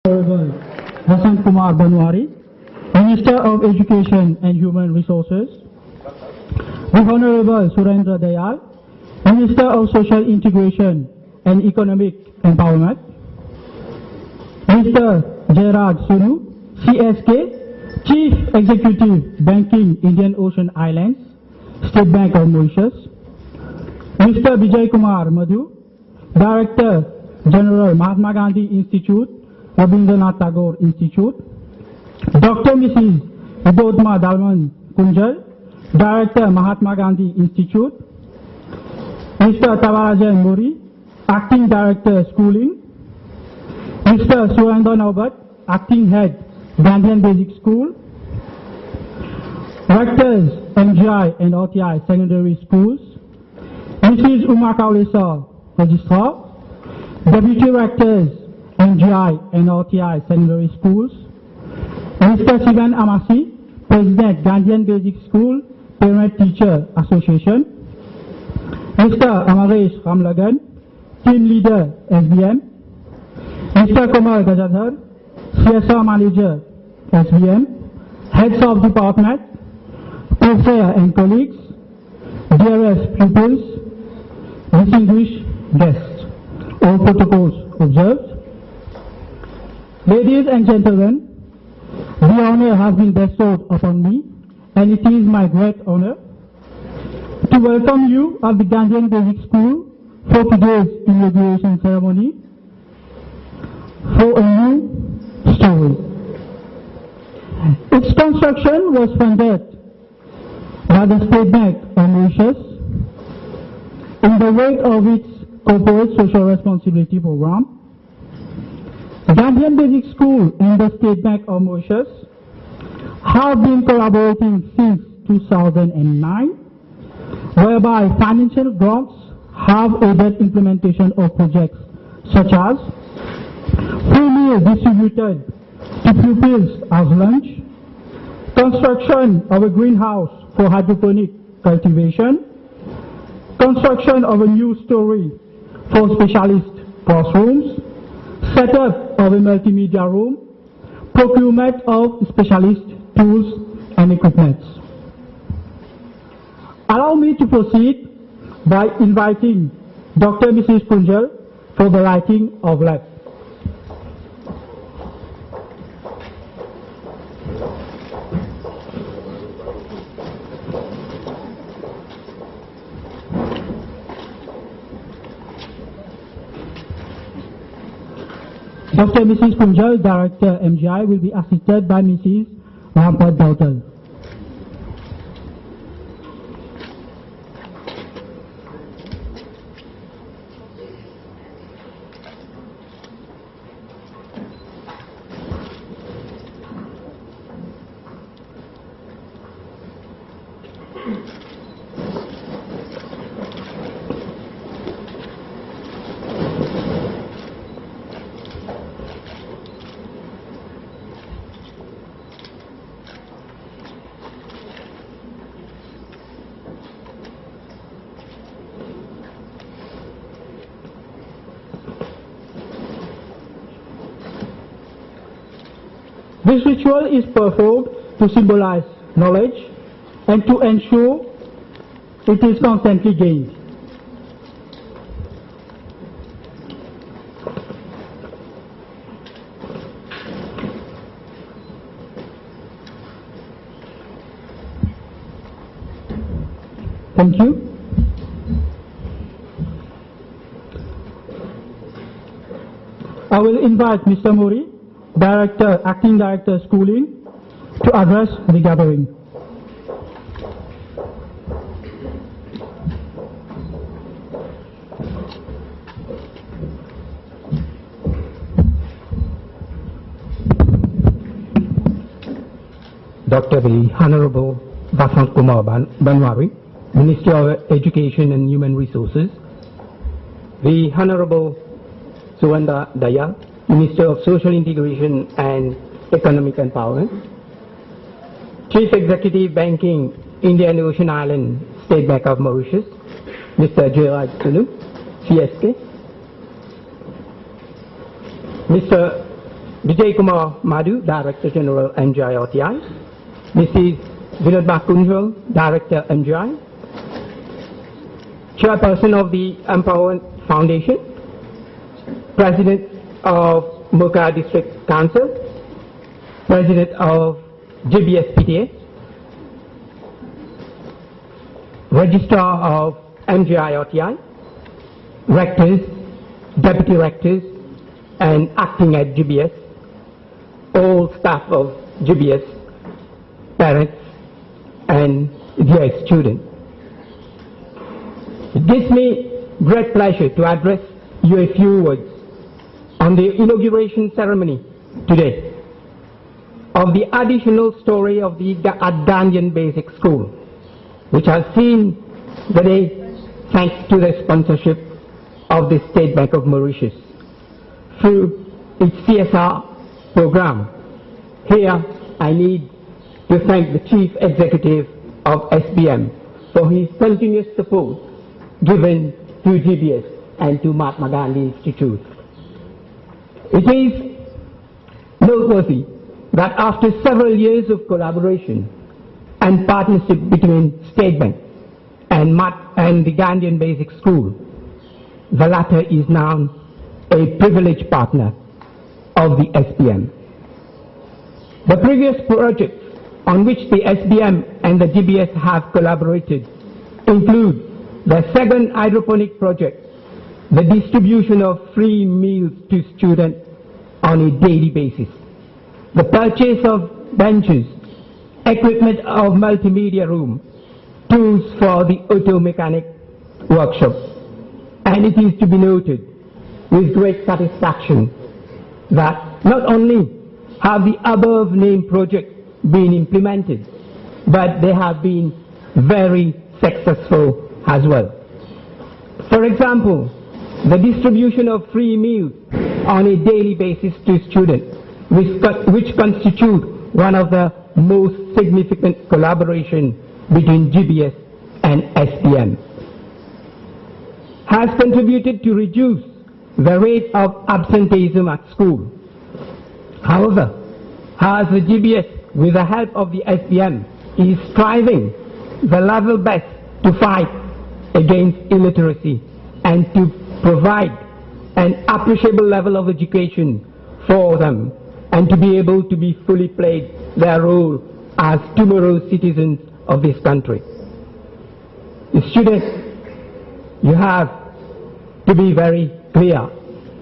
Honorable Vasant Kumar Banwari, Minister of Education and Human Resources, the Honorable Surendra Dayal, Minister of Social Integration and Economic Empowerment, Mr. Jairaj Sunu, CSK, Chief Executive Banking Indian Ocean Islands, State Bank of Mauritius, Mr. Vijay Kumar Madhu, Director General Mahatma Gandhi Institute, Rabindranath Tagore Institute, Dr. Mrs. Udodma Dalman Kunjal, Director Mahatma Gandhi Institute, Mr. Tavarajan Muri, Acting Director Schooling, Mr. Surendra Naubat, Acting Head Gandhian Basic School, Rectors MGI and OTI Secondary Schools, Mrs. Uma Kaulesa, Registrar, Deputy Rectors MGI and OTI Secondary Schools, Mr. Sivan Amasi, President Gandhian Basic School Parent Teacher Association, Mr. Amaresh Ramlagan, Team Leader SBM, Mr. Kamal Gajadhar, CSR Manager SBM, Heads of Department, Professor and colleagues, dearest pupils, distinguished guests, all protocols observed. Ladies and gentlemen, the honor has been bestowed upon me, and it is my great honor to welcome you at the Gandhian Basic School for today's inauguration ceremony for a new story. Its construction was funded by the State Bank of Mauritius in the wake of its corporate social responsibility program. Gandhian Basic School and the State Bank of Mauritius have been collaborating since 2009, whereby financial grants have aided implementation of projects such as free meals distributed to pupils as lunch, construction of a greenhouse for hydroponic cultivation, construction of a new story for specialist classrooms, setup of a multimedia room, procurement of specialist tools and equipment. Allow me to proceed by inviting Dr. Mrs. Kunjal for the lighting of lamp. Dr. Mrs. Kunjal, Director MGI, will be assisted by Mrs. Rampat Dautal. This ritual is performed to symbolize knowledge and to ensure it is constantly gained. Thank you. I will invite Mr. Mori, Director, Acting Director Schooling, to address the gathering. Dr. the Honorable Vasant Kumar Banwari, Minister of Education and Human Resources, the Honorable Surendra Dayal, Minister of Social Integration and Economic Empowerment, Chief Executive Banking Indian Ocean Island, State Bank of Mauritius, Mr. Jairaj Sunu, CSK, Mr. Vijay Kumar Madhu, Director General MGI-RTI, Mrs. Vinodba Kunjal, Director MGI, Chairperson of the Empowerment Foundation, President of Mocha District Council, President of GBS PTA, Registrar of MGI-RTI, Rectors, Deputy Rectors, and acting at GBS, all staff of GBS, parents, and dear students. It gives me great pleasure to address you a few words on the inauguration ceremony today of the additional story of the Gandhian Basic School, which has seen the day thanks to the sponsorship of the State Bank of Mauritius through its CSR program. Here I need to thank the Chief Executive of SBM for his continuous support given to GBS and to Mahatma Gandhi Institute. It is noteworthy that after several years of collaboration and partnership between State Bank and the Gandhian Basic School, the latter is now a privileged partner of the SBM. The previous projects on which the SBM and the GBS have collaborated include the second hydroponic project, the distribution of free meals to students on a daily basis, the purchase of benches, equipment of multimedia room, tools for the auto mechanic workshop. And it is to be noted with great satisfaction that not only have the above named projects been implemented, but they have been very successful as well. For example, the distribution of free meals on a daily basis to students, which constitute one of the most significant collaboration between GBS and SBM, has contributed to reduce the rate of absenteeism at school. However, as the GBS, with the help of the SBM, is striving the level best to fight against illiteracy and to provide an appreciable level of education for them and to be able to be fully play their role as tomorrow's citizens of this country. The students, you have to be very clear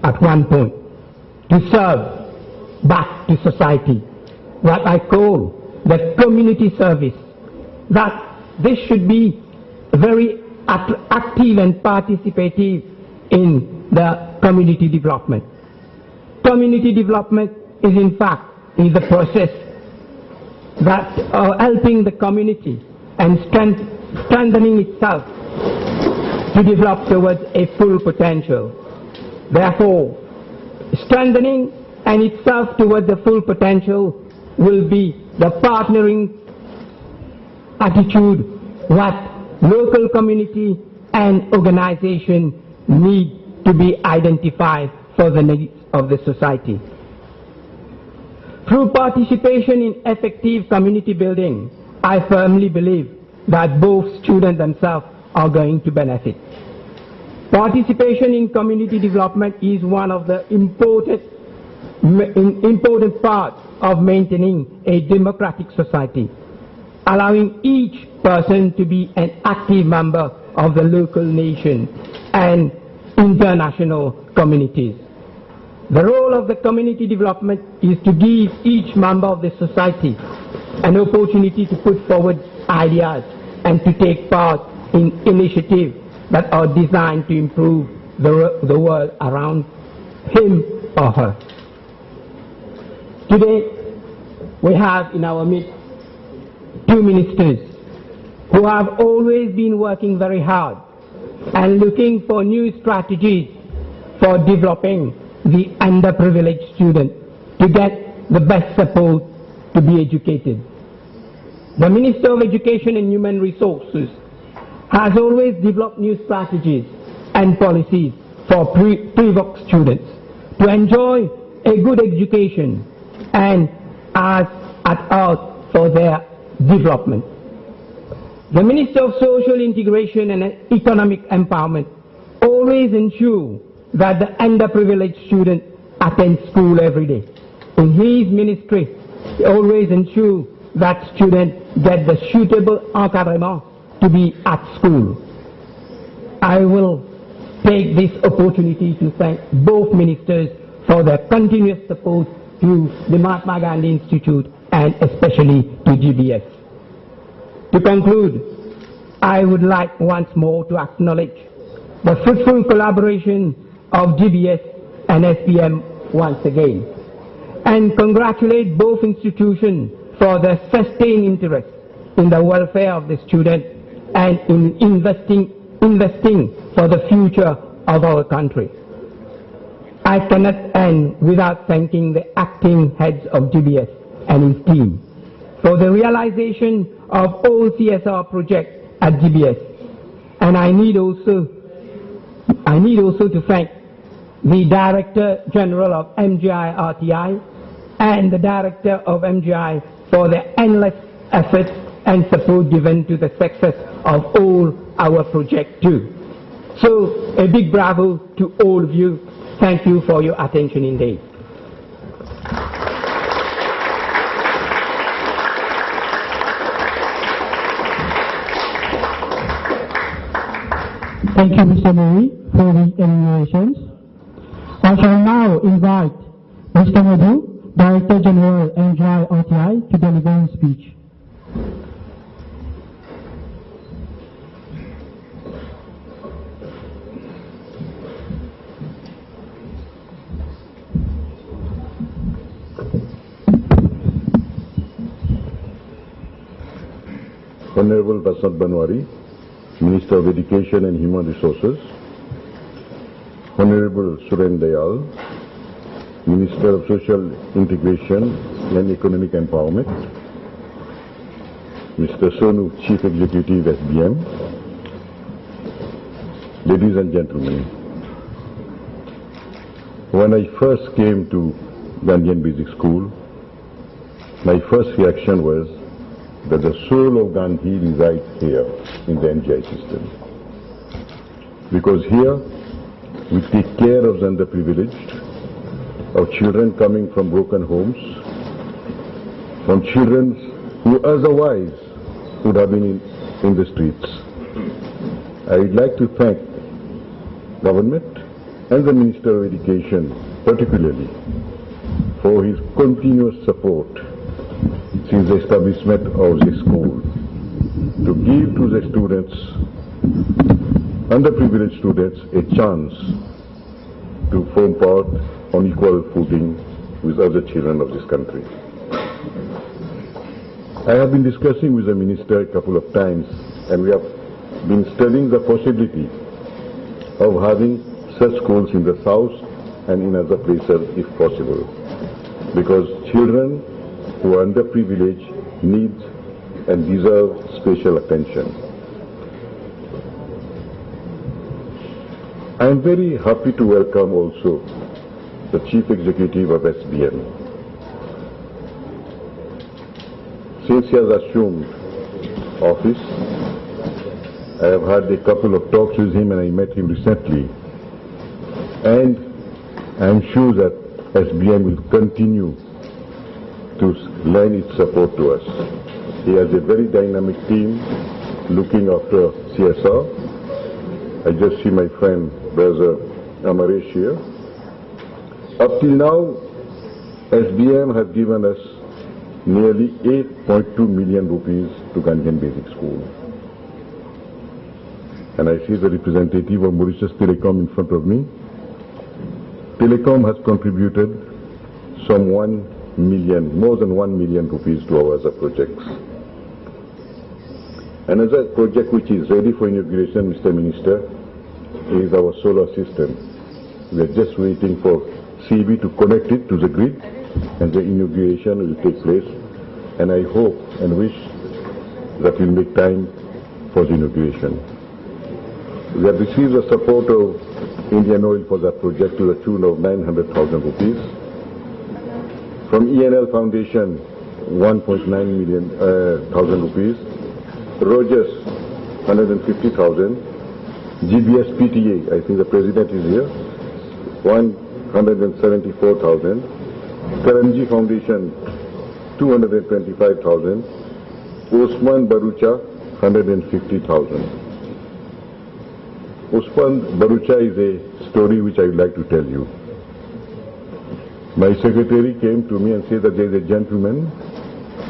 at one point to serve back to society what I call the community service, that this should be very active and participative in the community development. Community development is in fact the process that helping the community and strengthening itself to develop towards a full potential. Therefore, strengthening and itself towards the full potential will be the partnering attitude what local community and organization need to be identified for the needs of the society. Through participation in effective community building, I firmly believe that both students themselves are going to benefit. Participation in community development is one of the important parts of maintaining a democratic society, allowing each person to be an active member of the local nation and international communities. The role of the community development is to give each member of the society an opportunity to put forward ideas and to take part in initiatives that are designed to improve the world around him or her. Today, we have in our midst two ministers who have always been working very hard and looking for new strategies for developing the underprivileged student to get the best support to be educated. The Minister of Education and Human Resources has always developed new strategies and policies for pre-voc students to enjoy a good education and are at heart for their development. The Minister of Social Integration and Economic Empowerment always ensure that the underprivileged student attend school every day. In his ministry, he always ensure that students get the suitable encadrement to be at school. I will take this opportunity to thank both ministers for their continuous support to the Mahatma Gandhi Institute and especially to GBS. To conclude, I would like once more to acknowledge the fruitful collaboration of GBS and SBM once again, and congratulate both institutions for their sustained interest in the welfare of the student and in investing for the future of our country. I cannot end without thanking the acting heads of GBS and his team for the realization of all CSR projects at GBS. And I need also to thank the Director General of MGI RTI and the Director of MGI for their endless efforts and support given to the success of all our projects too. So a big bravo to all of you. Thank you for your attention indeed. Thank you, Mr. Murray, for the enumerations. I shall now invite Mr. Madhu, Director General MGI RTI, to deliver his speech. Honorable Basant Banwari, Minister of Education and Human Resources, Honorable Suren Dayal, Minister of Social Integration and Economic Empowerment, Mr. Sonu, Chief Executive SBM, ladies and gentlemen, when I first came to Gandhian Basic School, my first reaction was that the soul of Gandhi resides here in the MGI system. Because here we take care of the underprivileged, of children coming from broken homes, from children who otherwise would have been in the streets. I would like to thank government and the Minister of Education particularly for his continuous support since the establishment of the school, to give to the students, underprivileged students, a chance to form part on equal footing with other children of this country. I have been discussing with the minister a couple of times, and we have been studying the possibility of having such schools in the south and in other places if possible, because children who are underprivileged need and deserve special attention. I am very happy to welcome also the Chief Executive of SBM. Since he has assumed office, I have had a couple of talks with him and I met him recently. And I am sure that SBM will continue to lend its support to us. He has a very dynamic team looking after CSR. I just see my friend, Brother Amaresh here. Up till now, SBM has given us nearly 8.2 million rupees to Gandhian Basic School. And I see the representative of Mauritius Telecom in front of me. Telecom has contributed some 1 million, more than 1 million rupees to our other projects. Another project which is ready for inauguration, Mr. Minister, is our solar system. We are just waiting for CB to connect it to the grid, and the inauguration will take place. And I hope and wish that we'll make time for the inauguration. We have received the support of Indian Oil for that project to the tune of 900,000 rupees. From ENL Foundation, 1.9 million thousand rupees. Rogers, 150,000. GBS PTA, I think the president is here, 174,000. Karanji Foundation, 225,000. Osman Barucha, 150,000. Osman Barucha is a story which I would like to tell you. My secretary came to me and said that there is a gentleman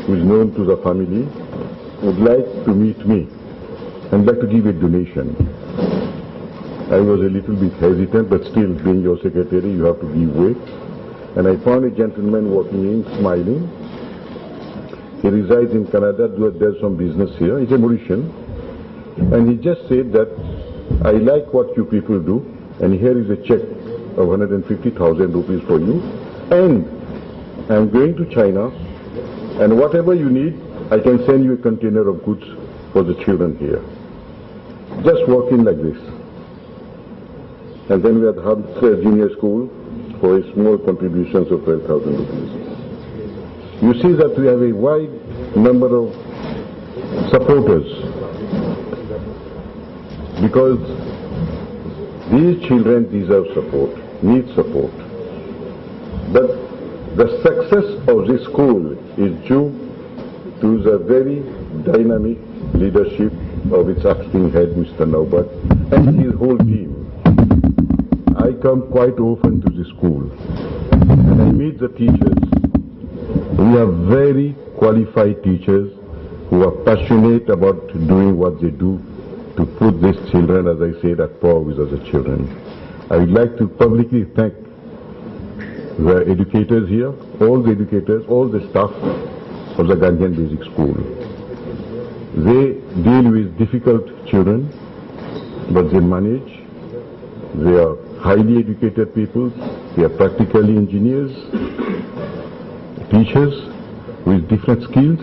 who is known to the family, would like to meet me and like to give a donation. I was a little bit hesitant, but still, being your secretary, you have to give way. And I found a gentleman walking in, smiling. He resides in Canada, does some business here. He's a Mauritian. And he just said that, I like what you people do, and here is a check of 150,000 rupees for you. And I'm going to China, and whatever you need, I can send you a container of goods for the children here. Just walk in like this. And then we had Hubbs Junior School for a small contributions of 12,000 rupees. You see that we have a wide number of supporters, because these children deserve support, need support. But the success of this school is due to the very dynamic leadership of its acting head, Mr. Naubat, and his whole team. I come quite often to the school and I meet the teachers. We have very qualified teachers who are passionate about doing what they do to put these children, as I said, at par with other children. I would like to publicly thank the educators here, all the educators, all the staff of the Gandhian Basic School. They deal with difficult children, but they manage. They are highly educated people. They are practically engineers, teachers with different skills,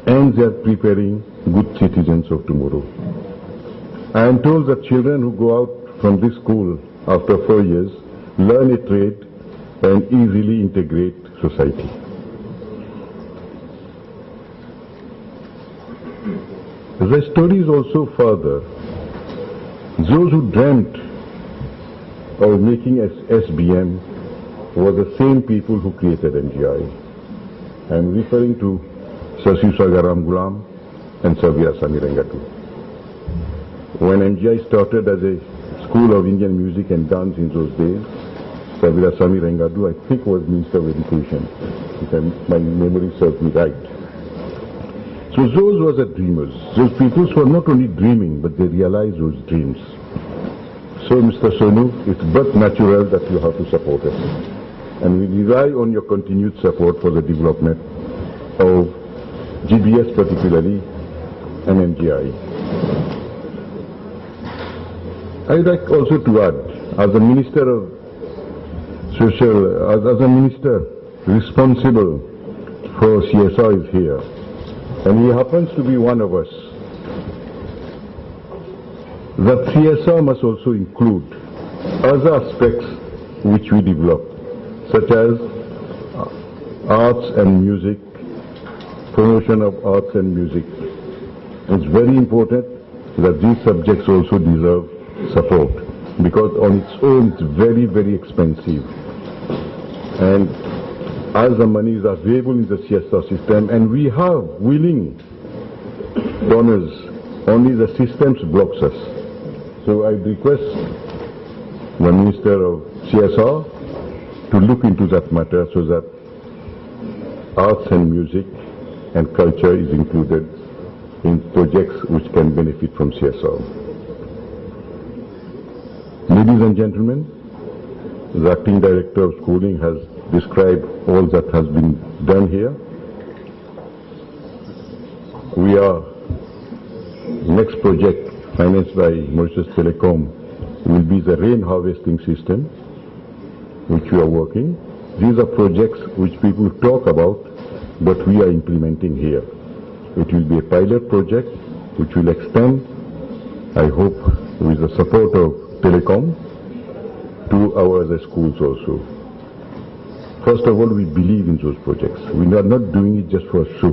and they are preparing good citizens of tomorrow. I am told that children who go out from this school after 4 years learn a trade and easily integrate society. The story is also further. Those who dreamt of making SBM were the same people who created MGI. I am referring to Sir Sagaram Gulam and Sir Veerasamy Rengatu. When MGI started as a school of Indian music and dance in those days, Sir Veerasamy Rengatu, I think, was Minister of Education, if my memory serves me right. So those were the dreamers. Those people were not only dreaming, but they realized those dreams. So, Mr. Sonu, it's but natural that you have to support us. And we rely on your continued support for the development of GBS particularly and MGI. I would like also to add, as a Minister of Social, as a Minister responsible for CSR is here, and he happens to be one of us, that CSR must also include other aspects which we develop, such as arts and music, promotion of arts and music. It's very important that these subjects also deserve support, because on its own it's very, very expensive. And as the money is available in the CSR system, and we have willing donors, only the systems blocks us. So I request the Minister of CSR to look into that matter so that arts and music and culture is included in projects which can benefit from CSR. Ladies and gentlemen, the Acting Director of Schooling has described all that has been done here. We are, next project financed by Mauritius Telecom will be the rain harvesting system, which we are working. These are projects which people talk about, but we are implementing here. It will be a pilot project which will extend, I hope, with the support of Telecom, to our other schools also. First of all, we believe in those projects. We are not doing it just for a show.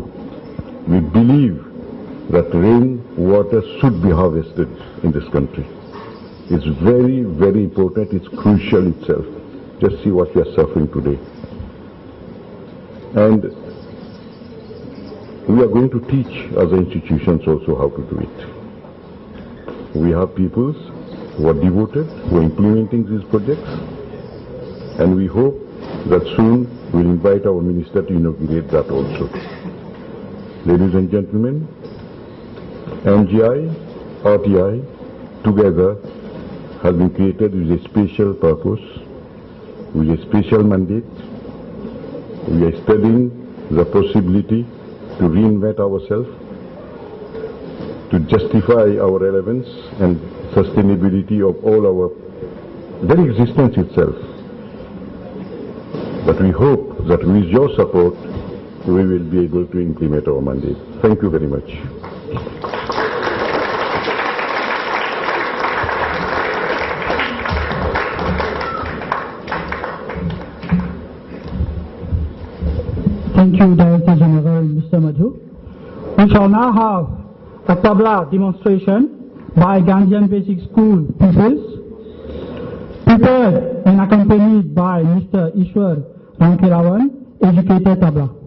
We believe that rainwater should be harvested in this country. It's very, very important. It's crucial itself. Just see what we are suffering today. And we are going to teach other institutions also how to do it. We have peoples who are devoted, who are implementing these projects, and we hope that soon we'll invite our minister to inaugurate that also. Ladies and gentlemen, NGI, RTI, together has been created with a special purpose, with a special mandate. We are studying the possibility to reinvent ourselves, to justify our relevance and sustainability of all our very existence itself. But we hope that with your support, we will be able to implement our mandate. Thank you very much. Thank you, Director General Mr. Madhu. We shall now have a tabla demonstration by Gandhian Basic School pupils, prepared and accompanied by Mr. Ishwar Rankirawan, educator tabla.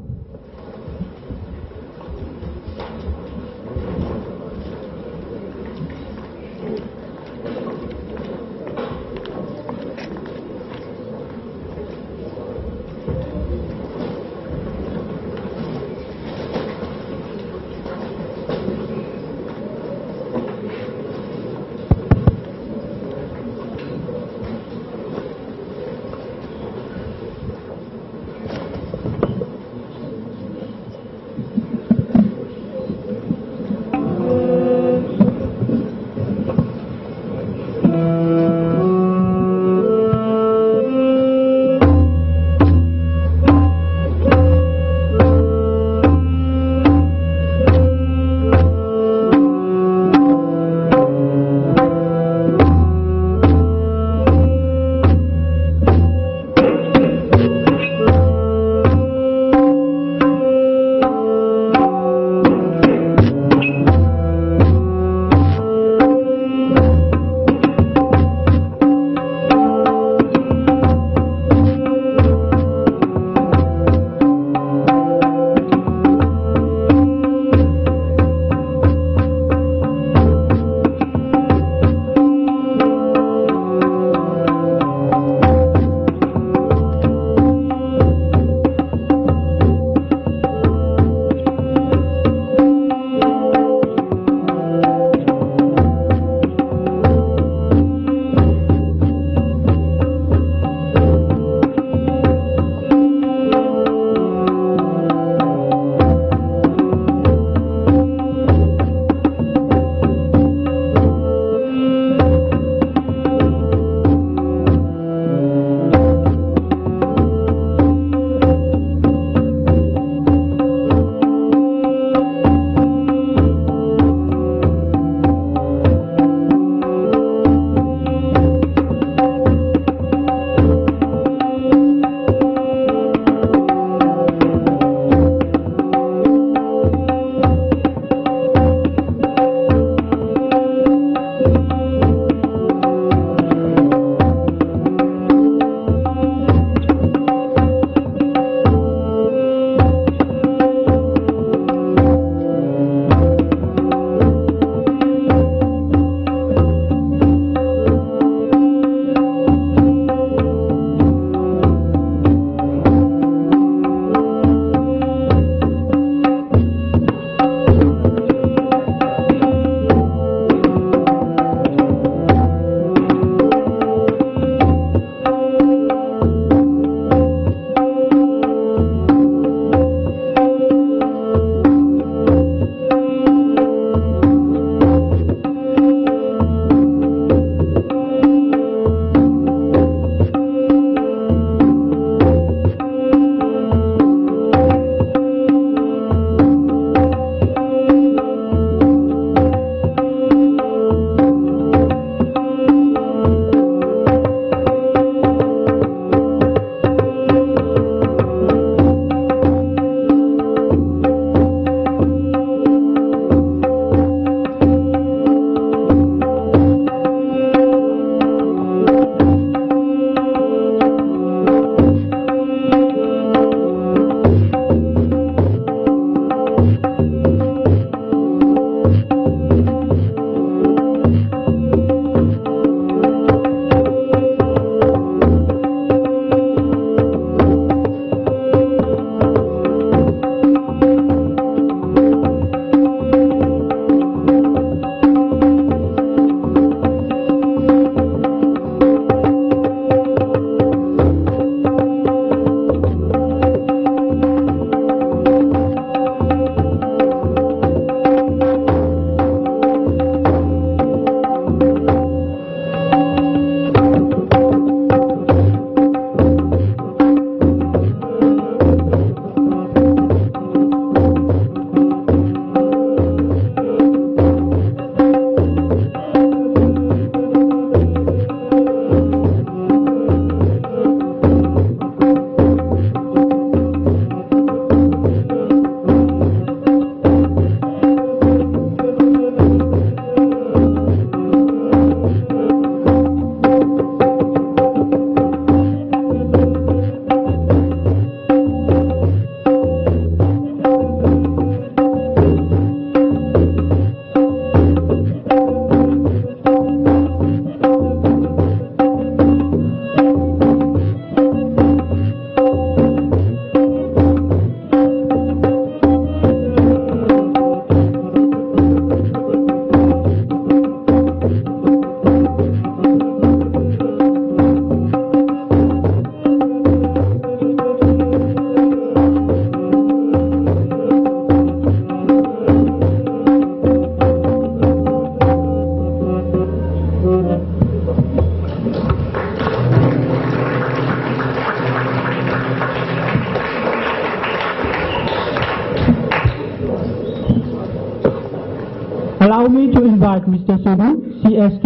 Allow me to invite Mr. Sodu, CSK,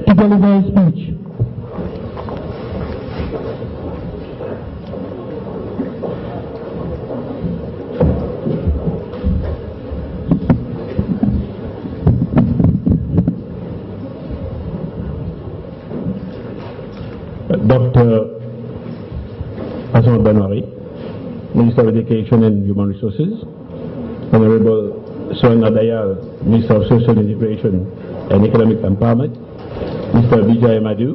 to deliver his speech. Dr. Asma Banwari, Minister of Education and Human Resources, Honorable Swan Adayal, Minister of Social Integration and Economic Empowerment, Mr. Vijay Madhu,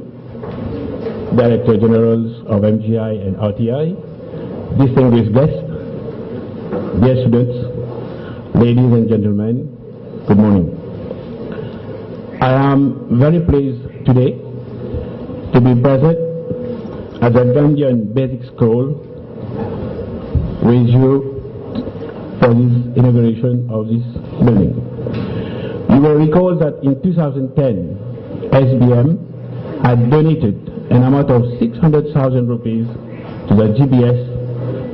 Director Generals of MGI and RTI, distinguished guests, dear students, ladies and gentlemen, good morning. I am very pleased today to be present at the Gandhian Basic School with you for this inauguration of this building. You will recall that in 2010, SBM had donated an amount of 600,000 rupees to the GBS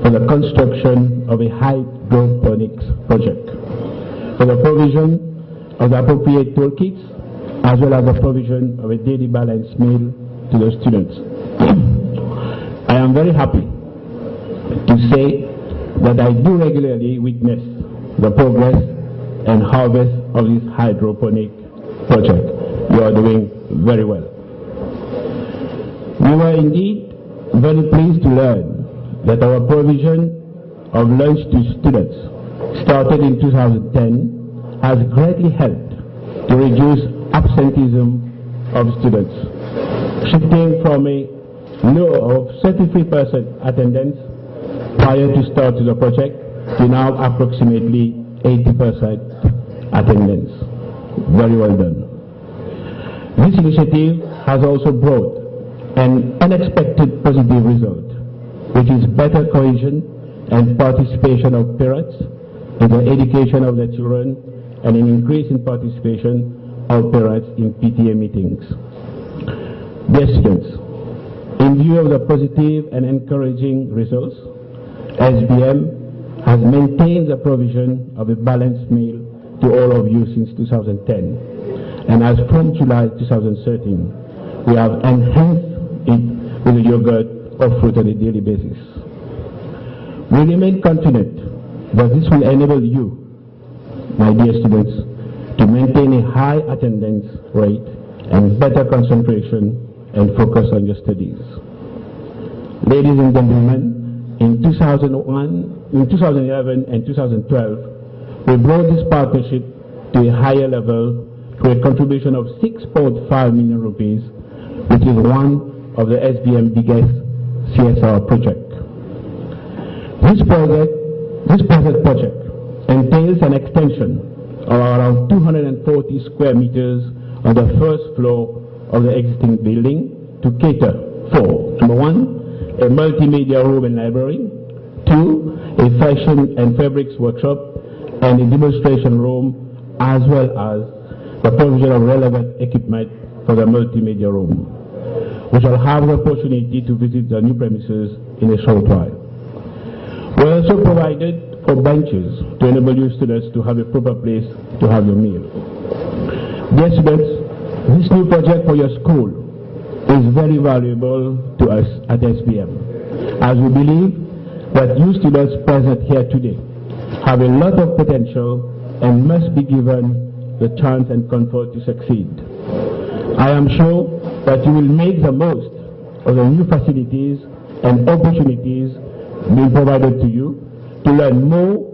for the construction of a hydroponics project, for the provision of the appropriate toolkits, as well as the provision of a daily balanced meal to the students. I am very happy to say that I do regularly witness the progress and harvest of this hydroponic project. You are doing very well. We were indeed very pleased to learn that our provision of lunch to students, started in 2010, has greatly helped to reduce absenteeism of students, shifting from a low of 33% attendance prior to start of the project to now approximately 80% attendance. Very well done. This initiative has also brought an unexpected positive result, which is better cohesion and participation of parents in the education of their children and an increase in participation of parents in PTA meetings. Dear students, in view of the positive and encouraging results, SBM has maintained the provision of a balanced meal to all of you since 2010. And as from July 2013, we have enhanced it with a yogurt or fruit on a daily basis. We remain confident that this will enable you, my dear students, to maintain a high attendance rate and better concentration and focus on your studies. Ladies and gentlemen, in 2011 and 2012, we brought this partnership to a higher level through a contribution of 6.5 million rupees, which is one of the SBM biggest CSR project. This project entails an extension of around 240 square meters on the first floor of the existing building to cater for, number one, a multimedia room and library, two, a fashion and fabrics workshop, and a demonstration room, as well as the provision of relevant equipment for the multimedia room. We shall have the opportunity to visit the new premises in a short while. We also provided for benches to enable you students to have a proper place to have your meal. Dear students, this new project for your school is very valuable to us at SBM, as we believe that you students present here today have a lot of potential and must be given the chance and comfort to succeed. I am sure that you will make the most of the new facilities and opportunities being provided to you to learn more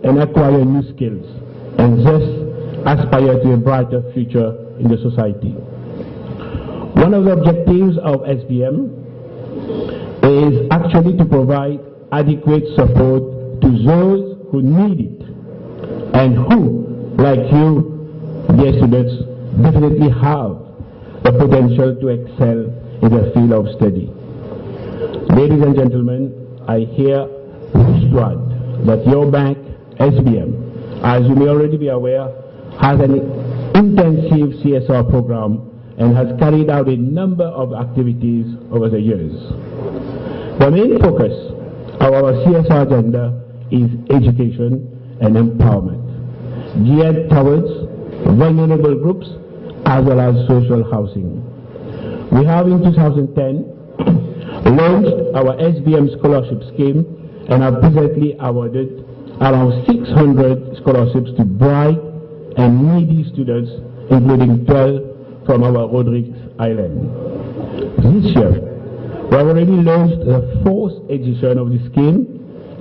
and acquire new skills, and thus aspire to a brighter future in the society. One of the objectives of SBM is actually to provide adequate support to those who need it and who, like you, dear students, definitely have the potential to excel in the field of study. Ladies and gentlemen, I here wish to add that your bank, SBM, as you may already be aware, has an intensive CSR program and has carried out a number of activities over the years. The main focus of our CSR agenda is education and empowerment, geared towards vulnerable groups, as well as social housing. We have in 2010 launched our SBM scholarship scheme and have presently awarded around 600 scholarships to bright and needy students, including 12 from our Rodrigues Island. This year, we have already launched the 4th edition of the scheme,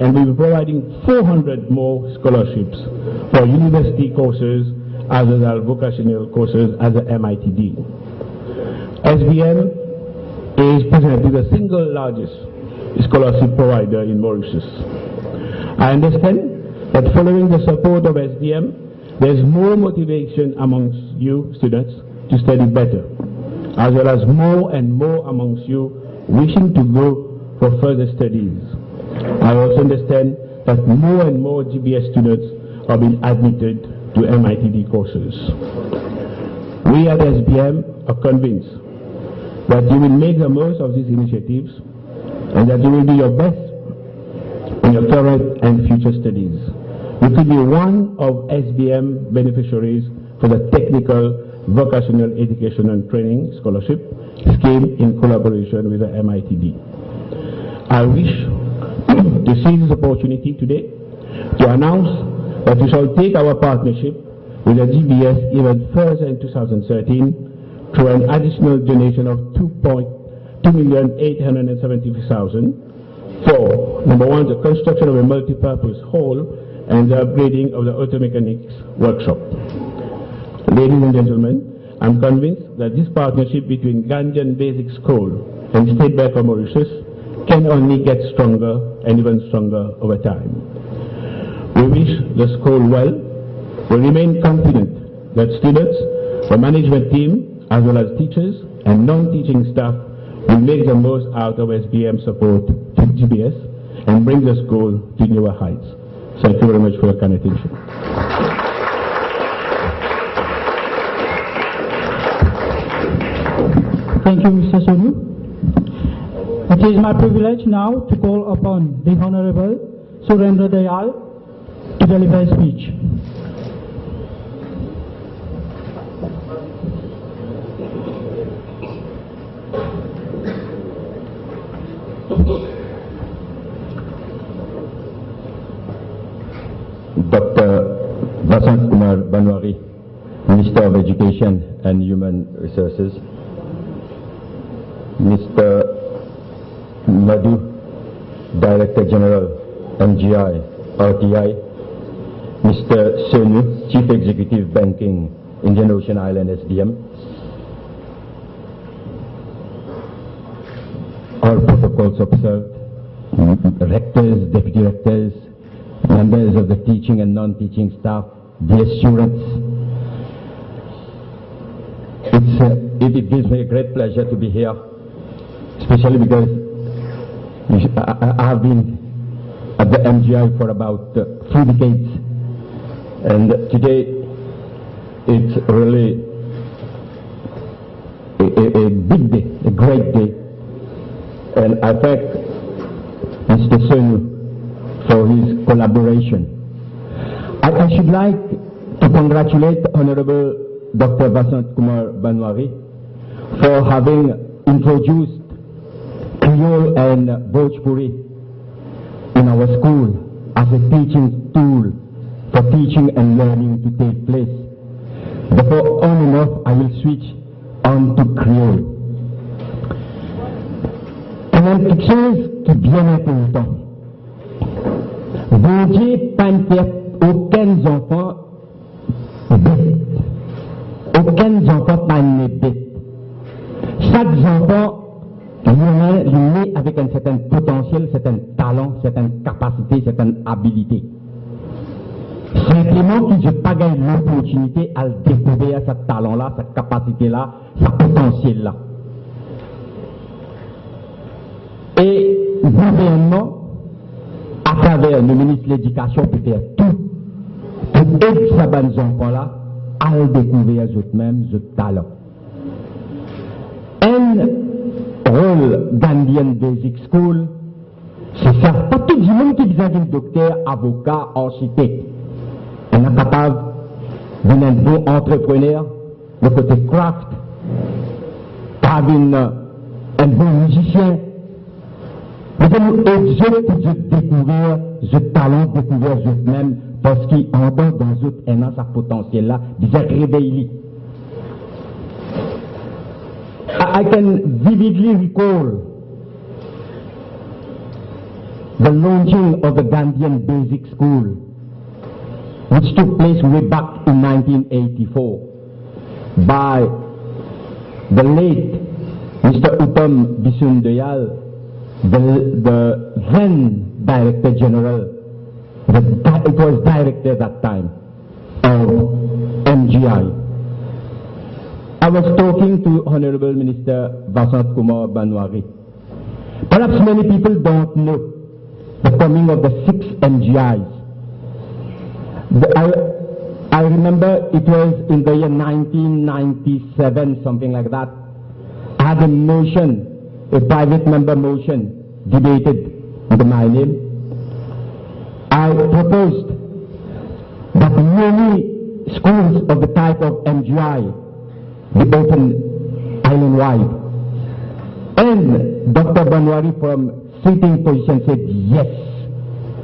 and we will be providing 400 more scholarships for university courses as well as vocational courses as a MITD. SBM is presently the single largest scholarship provider in Mauritius. I understand that following the support of SBM, there is more motivation amongst you students to study better, as well as more and more amongst you wishing to go for further studies. I also understand that more and more GBS students are being admitted to MITD courses. We at SBM are convinced that you will make the most of these initiatives and that you will do your best in your current and future studies. You could be one of SBM beneficiaries for the Technical Vocational Education and Training Scholarship scheme in collaboration with the MITD. I wish to seize this opportunity today to announce that we shall take our partnership with the GBS even further in 2013 through an additional donation of 2,873,000 for, number one, the construction of a multi-purpose hall and the upgrading of the auto mechanics workshop. Ladies and gentlemen, I'm convinced that this partnership between Gandhian Basic School and State Bank of Mauritius can only get stronger and even stronger over time. We wish the school well. We remain confident that students, the management team, as well as teachers and non-teaching staff will make the most out of SBM support to GBS and bring the school to newer heights. Thank you very much for your kind attention. Thank you, Mr. Sonu. It is my privilege now to call upon the Honorable Surendra Dayal to deliver a speech. Dr. Vasant Kumar Banwari, Minister of Education and Human Resources, Mr. Madhu, Director General, MGI, RTI, Mr. Sonu, Chief Executive Banking, Indian Ocean Island SBM, all protocols observed, rectors, deputy rectors, members of the teaching and non-teaching staff, dear students. It gives me a great pleasure to be here, especially because I have been at the MGI for about 3 decades, and today it's really a big day, a great day, and I thank Mr. Sonu for his collaboration. I should like to congratulate Honorable Dr. Vasant Kumar Banwari for having introduced Creole and Bhojpuri in our school as a teaching tool for teaching and learning to take place. Therefore, on and off, I will switch on to Creole. Quand même quelque chose qui est bien important. Bon Dieu pas aucun enfant bête. Aucun enfant pas bête. Chaque enfant est né avec un certain potentiel, certain talent, certaine capacité, certaine habilité. Simplement qu'il n'ait pas gagné l'opportunité à le découvrir, ce talent-là, cette capacité-là, ce potentiel-là. Et le gouvernement, à travers le ministre de l'Éducation, peut faire tout pour aider ces enfants-là à le découvrir eux-mêmes, ce talent. Un rôle Gandhian Basic School, c'est ça. Pas tout le monde qui besoin d'un docteur, avocat, architecte. On est capable d'un bon entrepreneur, le côté craft, par un bon musicien. Nous allons aider pour découvrir ce talent, découvrir eux-mêmes, parce qu'en dehors dans eux, un an, sa potentiel là, ils réveillent. I can vividly recall the launching of the Gandhian Basic School, which took place way back in 1984 by the late Mr. Uttam Bisundayal, the then Director General, it was Director at that time of MGI. I was talking to Honorable Minister Vasant Kumar Banwari. Perhaps many people don't know the coming of the 6 MGIs. I remember it was in the year 1997, something like that. I had a motion, a private member motion, debated under my name. I proposed that many schools of the type of MGI be opened island-wide. And Dr. Banwari from sitting position said, yes,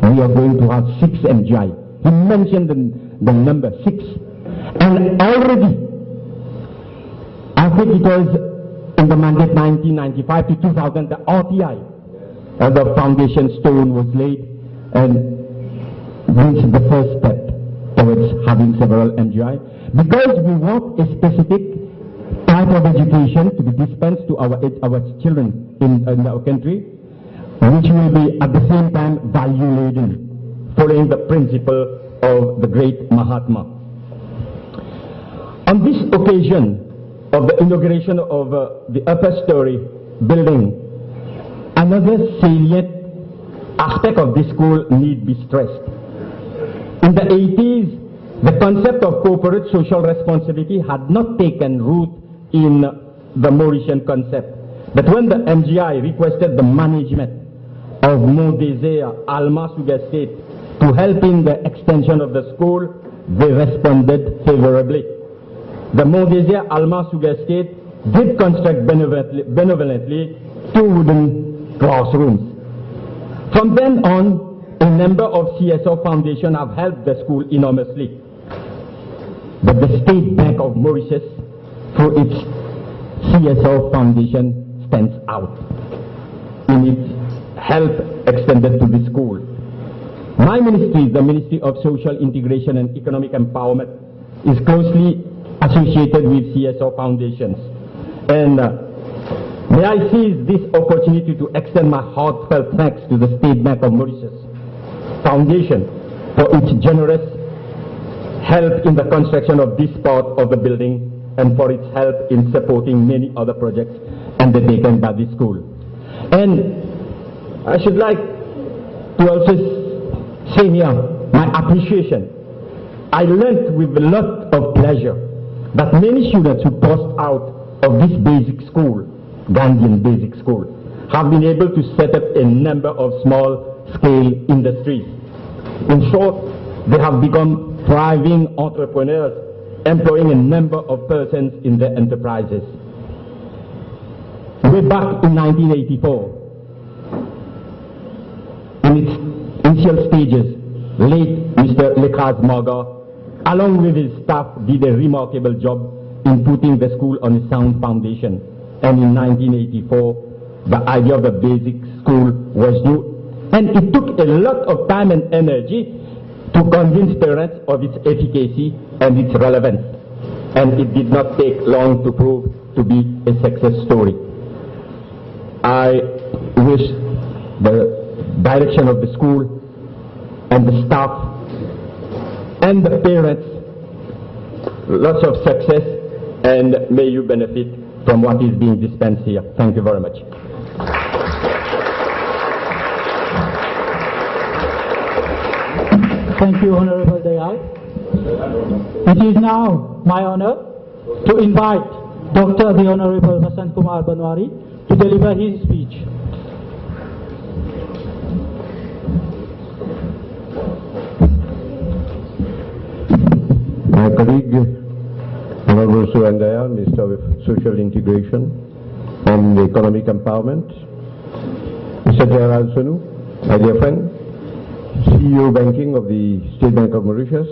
we are going to have 6 MGI. He mentioned the number 6. And already, I think it was in the mandate 1995 to 2000, the RTI, the foundation stone was laid, and this is the first step towards having several MGI. Because we want a specific type of education to be dispensed to our children in our country, which will be at the same time value-laden, following the principle of the great Mahatma. On this occasion of the inauguration of the upper story building, another salient aspect of this school need be stressed. In the 80s, the concept of corporate social responsibility had not taken root in the Mauritian concept. But when the MGI requested the management of Mont Désert, Alma Sugar State, to help in the extension of the school, they responded favorably. The Mont Désert, Alma Sugar State did construct benevolently 2 wooden classrooms. From then on, a number of CSO foundations have helped the school enormously. But the State Bank of Mauritius, through its CSO Foundation, stands out in its help extended to the school. My ministry, the Ministry of Social Integration and Economic Empowerment, is closely associated with CSO foundations. And may I seize this opportunity to extend my heartfelt thanks to the State Bank of Mauritius Foundation for its generous help in the construction of this part of the building and for its help in supporting many other projects undertaken by the school. And I should like to also say here my appreciation. I learned with a lot of pleasure that many students who passed out of this basic school, Gandhian Basic School, have been able to set up a number of small-scale industries. In short, they have become thriving entrepreneurs, employing a number of persons in their enterprises. Way back in 1984, in its initial stages, late Mr. Lekaz Marga, along with his staff, did a remarkable job in putting the school on a sound foundation. And in 1984, the idea of the basic school was new. And it took a lot of time and energy to convince parents of its efficacy and its relevance. And it did not take long to prove to be a success story. I wish the direction of the school and the staff and the parents lots of success, and may you benefit from what is being dispensed here. Thank you very much. Thank you, Honorable Dayal. It is now my honor to invite Dr. the Honorable Vasant Kumar Banwari to deliver his speech. My dear colleague, Honorable Suandaya, Minister of Social Integration and Economic Empowerment, Mr. Gerald Sonu, my dear friend, CEO Banking of the State Bank of Mauritius,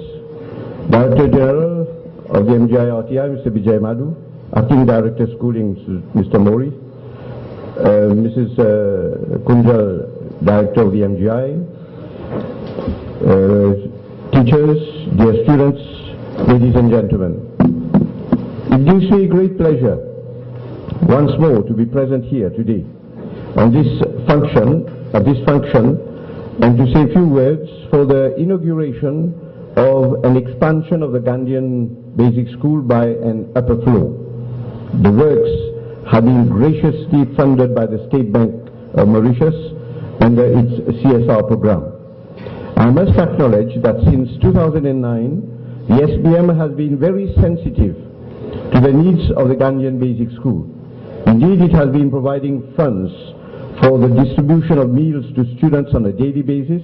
Director General of the MGI-RTI, Mr. Vijay Madhu, Acting Director Schooling, Mr. Mori, Mrs. Kunjal, Director of the MGI, teachers, dear students, ladies and gentlemen. It gives me great pleasure once more to be present here today on this function, and to say a few words for the inauguration of an expansion of the Gandhian Basic School by an upper floor. The works have been graciously funded by the State Bank of Mauritius under its CSR program. I must acknowledge that since 2009, the SBM has been very sensitive to the needs of the Gandhian Basic School. Indeed, it has been providing funds for the distribution of meals to students on a daily basis.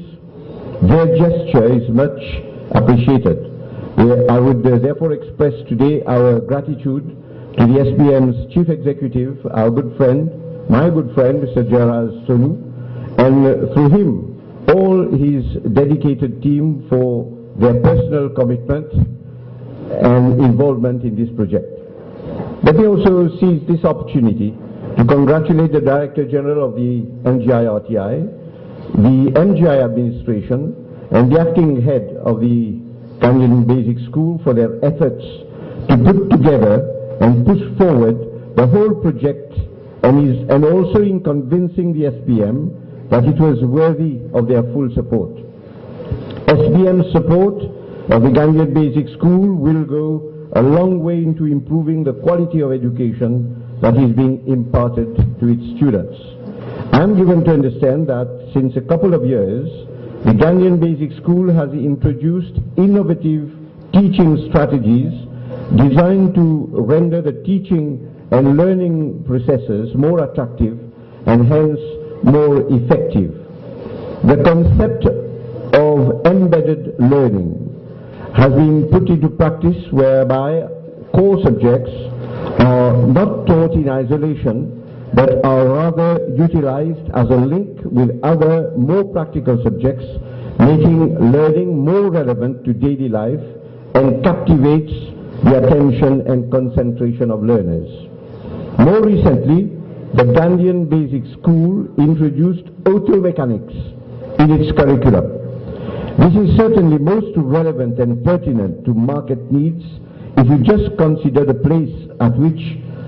Their gesture is much appreciated. I would therefore express today our gratitude to the SBM's Chief Executive, our good friend, my good friend, Mr. Gerald Sonu, and through him, all his dedicated team for their personal commitment and involvement in this project. Let me also seize this opportunity to congratulate the Director General of the MGI-RTI, the MGI administration, and the acting head of the Gandhian Basic School for their efforts to put together and push forward the whole project, and also in convincing the SBM that it was worthy of their full support. SBM's support of the Gandhian Basic School will go a long way into improving the quality of education that is being imparted to its students. I am given to understand that since a couple of years, the Gandhian Basic School has introduced innovative teaching strategies designed to render the teaching and learning processes more attractive and hence more effective. The concept of embedded learning has been put into practice whereby core subjects are not taught in isolation but are rather utilized as a link with other more practical subjects, making learning more relevant to daily life and captivates the attention and concentration of learners. More recently, the Gandhian Basic School introduced auto mechanics in its curriculum. This is certainly most relevant and pertinent to market needs if you just consider the place at which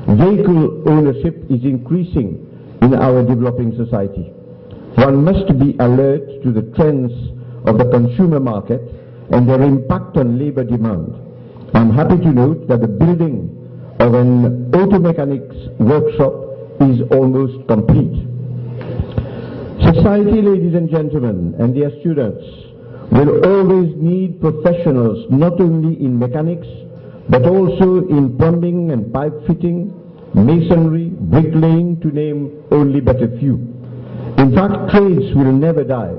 vehicle ownership is increasing in our developing society. One must be alert to the trends of the consumer market and their impact on labor demand. I'm happy to note that the building of an auto mechanics workshop is almost complete. Society, ladies and gentlemen, and their students will always need professionals not only in mechanics but also in plumbing and pipe fitting, masonry, bricklaying, to name only but a few. In fact, trades will never die.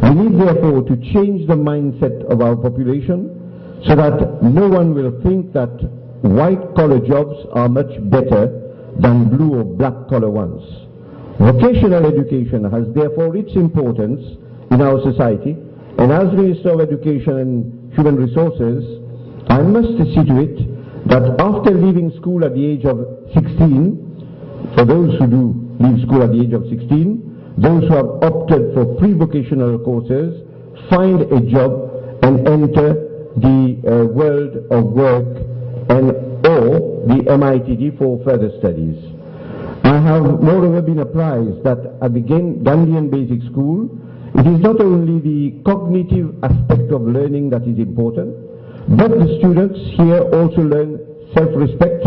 We need therefore to change the mindset of our population so that no one will think that white-collar jobs are much better than blue or black-collar ones. Vocational education has therefore its importance in our society, and as Minister of Education and Human Resources, I must see to it that after leaving school at the age of 16, for those who do leave school at the age of 16, those who have opted for pre-vocational courses find a job and enter the world of work or the MITD for further studies. I have moreover been apprised that at the Gandhian Basic School, it is not only the cognitive aspect of learning that is important, but the students here also learn self-respect,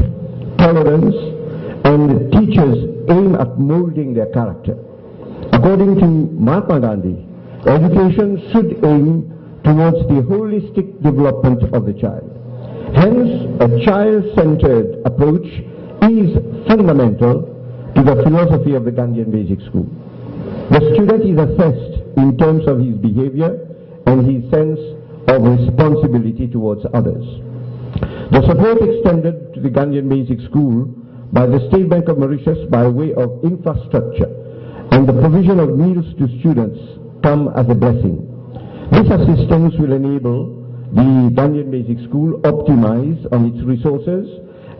tolerance, and the teachers aim at molding their character. According to Mahatma Gandhi, education should aim towards the holistic development of the child. Hence, a child-centered approach is fundamental to the philosophy of the Gandhian Basic School. The student is assessed in terms of his behavior and his sense of responsibility towards others. The support extended to the Gandhian Basic School by the State Bank of Mauritius by way of infrastructure and the provision of meals to students come as a blessing. This assistance will enable the Gandhian Basic School optimize on its resources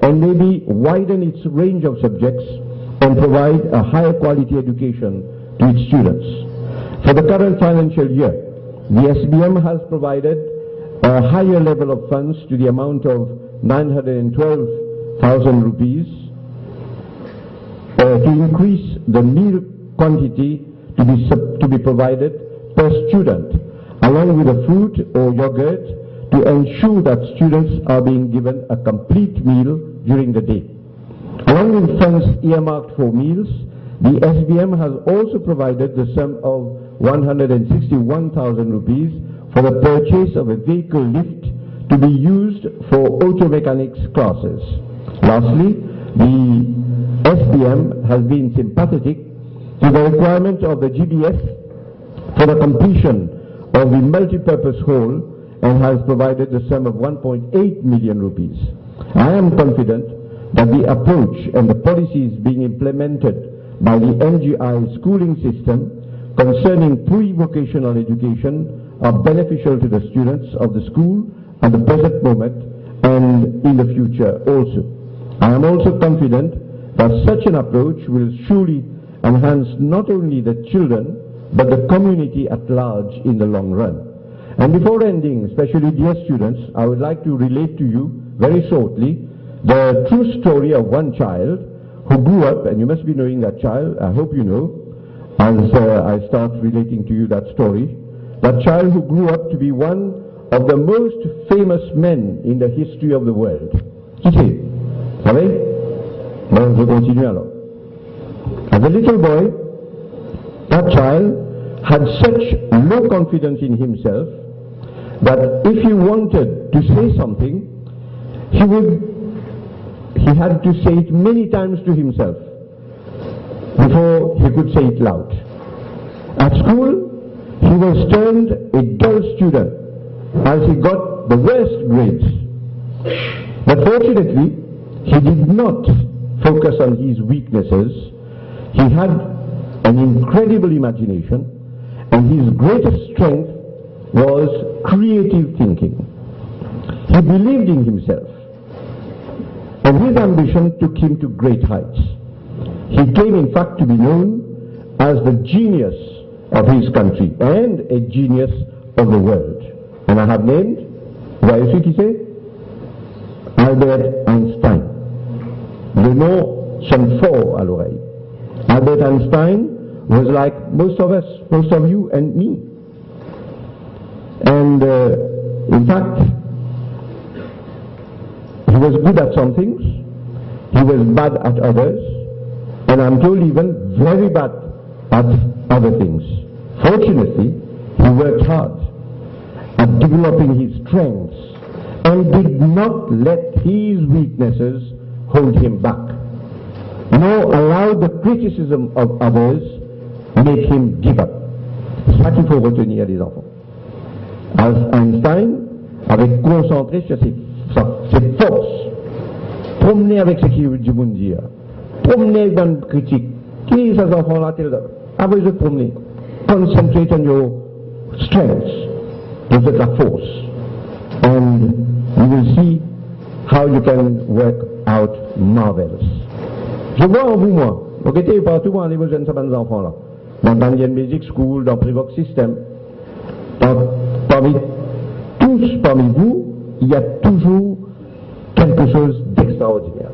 and maybe widen its range of subjects and provide a higher quality education to its students. For the current financial year, the SBM has provided a higher level of funds to the amount of 912,000 rupees to increase the meal quantity to be provided per student, along with a fruit or yogurt to ensure that students are being given a complete meal during the day. Along with funds earmarked for meals, the SBM has also provided the sum of 161,000 rupees for the purchase of a vehicle lift to be used for auto mechanics classes. Lastly, the SBM has been sympathetic to the requirement of the GBS for the completion of the multi-purpose hall and has provided the sum of 1.8 million rupees. I am confident that the approach and the policies being implemented by the NGI schooling system concerning pre-vocational education are beneficial to the students of the school at the present moment and in the future also. I am also confident that such an approach will surely enhance not only the children but the community at large in the long run. And before ending, especially dear students, I would like to relate to you very shortly the true story of one child who grew up, and you must be knowing that child, I hope you know, as I start relating to you that story, that child who grew up to be one of the most famous men in the history of the world. Qui c'est? Vous savez? Bon, je continue alors. As a little boy, that child had such low confidence in himself that if he wanted to say something, he had to say it many times to himself before he could say it loud. At school, he was termed a dull student as he got the worst grades. But fortunately, he did not focus on his weaknesses. He had an incredible imagination, and his greatest strength was creative thinking. He believed in himself, and his ambition took him to great heights. He came in fact to be known as the genius of his country and a genius of the world. And I have named, voyez ce qui c'est? Albert Einstein. Le nom sonne fort à l'oreille. Albert Einstein was like most of us, most of you and me. And in fact, he was good at some things, he was bad at others, and I'm told even very bad at other things. Fortunately, he worked hard at developing his strengths and did not let his weaknesses hold him back, nor allow the criticism of others make him give up. C'est ça qu'il faut retenir, les enfants. As Einstein avait concentré sur ses forces, promener avec ce qu'il du monde dire, promener dans une critique. Qui est ces enfants-là? Avec de promener. Concentrate on your strengths, give it a force, and you will see how you can work out marvelous. Je vois en vous, moi, vous étiez partout dans les jeunes enfants-là, dans Gandhian Basic School, dans Privox System, parmi vous, il y a toujours quelque chose d'extraordinaire.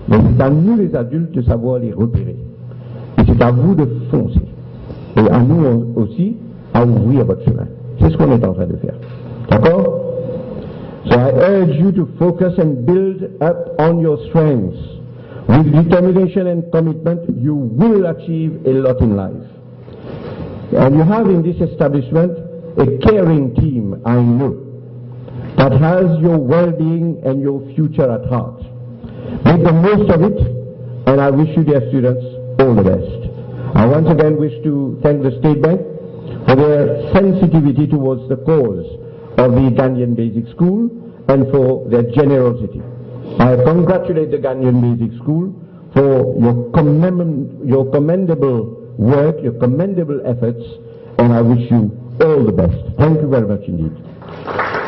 Mais c'est à nous les adultes de savoir les repérer. Et c'est à vous de foncer. Et à nous aussi, à ouvrir votre chemin. C'est ce qu'on est en train de faire. D'accord? So I urge you to focus and build up on your strengths. With determination and commitment, you will achieve a lot in life. And you have in this establishment a caring team, I know, that has your well-being and your future at heart. Make the most of it, and I wish you, dear students, all the best. I once again wish to thank the State Bank for their sensitivity towards the cause of the Gandhian Basic School and for their generosity. I congratulate the Gandhian Basic School for your commendable work, your commendable efforts, and I wish you all the best. Thank you very much indeed.